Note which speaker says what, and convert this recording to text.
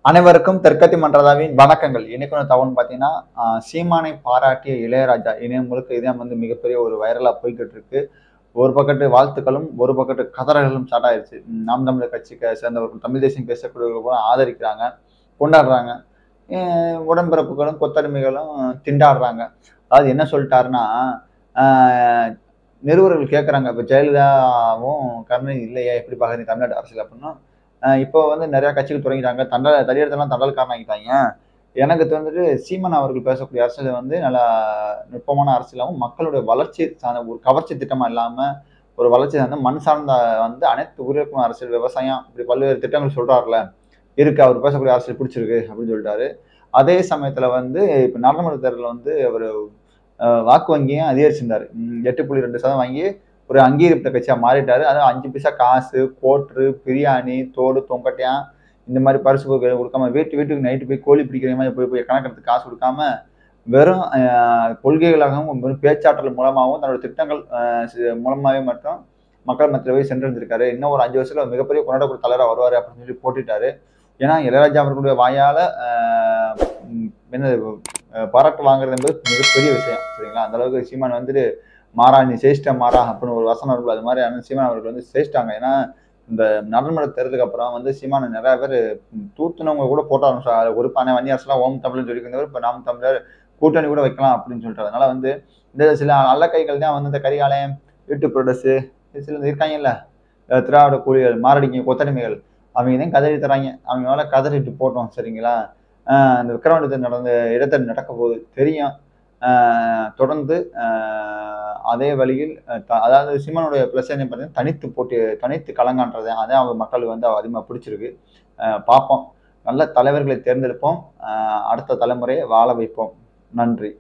Speaker 1: அனைவருக்கும் தெற்கத்தி மன்றதாவின் வணக்கங்கள். இன்னைக்கு தகவல் பார்த்தீங்கன்னா, சீமானை பாராட்டிய இளையராஜா இணையம் முழுக்க இதே மிகப்பெரிய ஒரு வைரலா போய்கிட்டு இருக்கு. ஒரு பக்கத்து வாழ்த்துக்களும், ஒரு பக்கத்து கதறல்களும் ஸ்டார்ட் ஆயிருச்சு. நாம் தமிழர் கட்சிக்கு சேர்ந்தவர்கள், தமிழ் தேசியம் பேசக்கூடியவர்கள் கூட ஆதரிக்கிறாங்க, கொண்டாடுறாங்க. உடன்பிறப்புகளும், கொத்தடிமைகளும் திண்டாடுறாங்க. அதாவது என்ன சொல்லிட்டாருன்னா, ஆ நிருபர்கள் கேட்குறாங்க, இப்போ ஜெயலலிதாவும் கருணாநிதி இல்லையே எப்படி பார்க்குறீங்க தமிழ்நாட்டு அரசியல் அப்படின்னா, இப்போ நிறைய கட்சிகள் தொடங்கிட்டாங்க. தடியெடுத்தெல்லாம் தண்டல்காரன் ஆகிட்டாங்க. எனக்கு வந்துட்டு சீமான் அவர்கள் பேசக்கூடிய அரசியல் நல்லா நுட்பமான அரசியலாகவும், மக்களுடைய வளர்ச்சி சார்ந்த ஒரு கவர்ச்சி திட்டமா இல்லாம, ஒரு வளர்ச்சி சார்ந்த மண் சார்ந்த அனைத்து உயிரிழக்கும் அரசியல், விவசாயம் இப்படி பல்வேறு திட்டங்கள் சொல்றாருல, இருக்கு. அவர் பேசக்கூடிய அரசியல் பிடிச்சிருக்கு அப்படின்னு சொல்லிட்டாரு. அதே சமயத்துல இப்ப நாடாளுமன்ற தேர்தலில் அவரு வாக்கு வங்கியும் அதிகரிச்சிருந்தாரு. 8.2% வாங்கி ஒரு அங்கீகரித்த கட்சியா மாறிட்டாரு. அதாவது 5 பைசா காசு, கோட்ரு, பிரியாணி, தோடு, தொங்கட்டியான் இந்த மாதிரி பரிசு பொருட்கள் கொடுக்காம வீட்டுக்கு நைட்டு போய் கோழி பிடிக்கிற மாதிரி போய் கணக்கெடுத்து காசு கொடுக்காம வெறும் கொள்கைகளாகவும் வெறும் பேச்சாற்றல் மூலமாகவும் தன்னோட திட்டங்கள் மூலமாவே மட்டும் மக்கள் மத்தியில் போய் சென்றடைந்திருக்காரு. இன்னும் ஒரு 5 வருஷத்துல மிகப்பெரிய கொண்டாடக்கூடிய தலைவராக வருவாரு அப்படின்னு சொல்லி போட்டிட்டாரு. ஏன்னா இளையராஜா அவர்களுடைய வாயால என்ன பாராட்டு வாங்குறது என்பது மிகப்பெரிய விஷயம். சரிங்களா? அந்த அளவுக்கு சீமான் மாறா நீ சேஷ்ட மாறா அப்படின்னு ஒரு வசனம் இருக்கும். அது மாதிரி சீமான் அவர்கள் சேஷ்டாங்க. ஏன்னா இந்த நாடாளுமன்ற தேர்தலுக்கு அப்புறம் சீமானை நிறைய பேர் தூத்துனவங்க கூட போட்ட ஆரம்பிச்சாங்க. ஒரு பானை வன்னியரசுலாம் ஓம் தமிழ்னு சொல்லியிருந்தவர் இப்ப நாம் தமிழர் கூட்டணி கூட வைக்கலாம் அப்படின்னு சொல்லிட்டு, அதனால இந்த சில நல்ல கைகள் தான் இந்த கரிகாலயம், யூடியூப் ப்ரொடக்ட்ஸ் சில இருக்காங்கல்ல, திராவிட கூலிகள், மாரடிங்க, கொத்தடிமைகள், அவங்க தான் கதறி தராங்க. அவங்க மேல கதறிட்டு போட்டோம். சரிங்களா? இந்த விக்கிரவாண்டியத்தில் நடந்த இடத்தில் நடக்க போகுது தெரியும். தொடர்ந்து அதே வழியில் அதாவது சீமானுடைய பிளஸ் என்ன பார்த்தீங்கன்னா, தனித்து களங்காண்றது. அதான் அவங்க மக்களுக்கு அதிகமாக பிடிச்சிருக்கு. பார்ப்போம். நல்ல தலைவர்களை தேர்ந்தெடுப்போம். அடுத்த தலைமுறையை வாழ வைப்போம். நன்றி.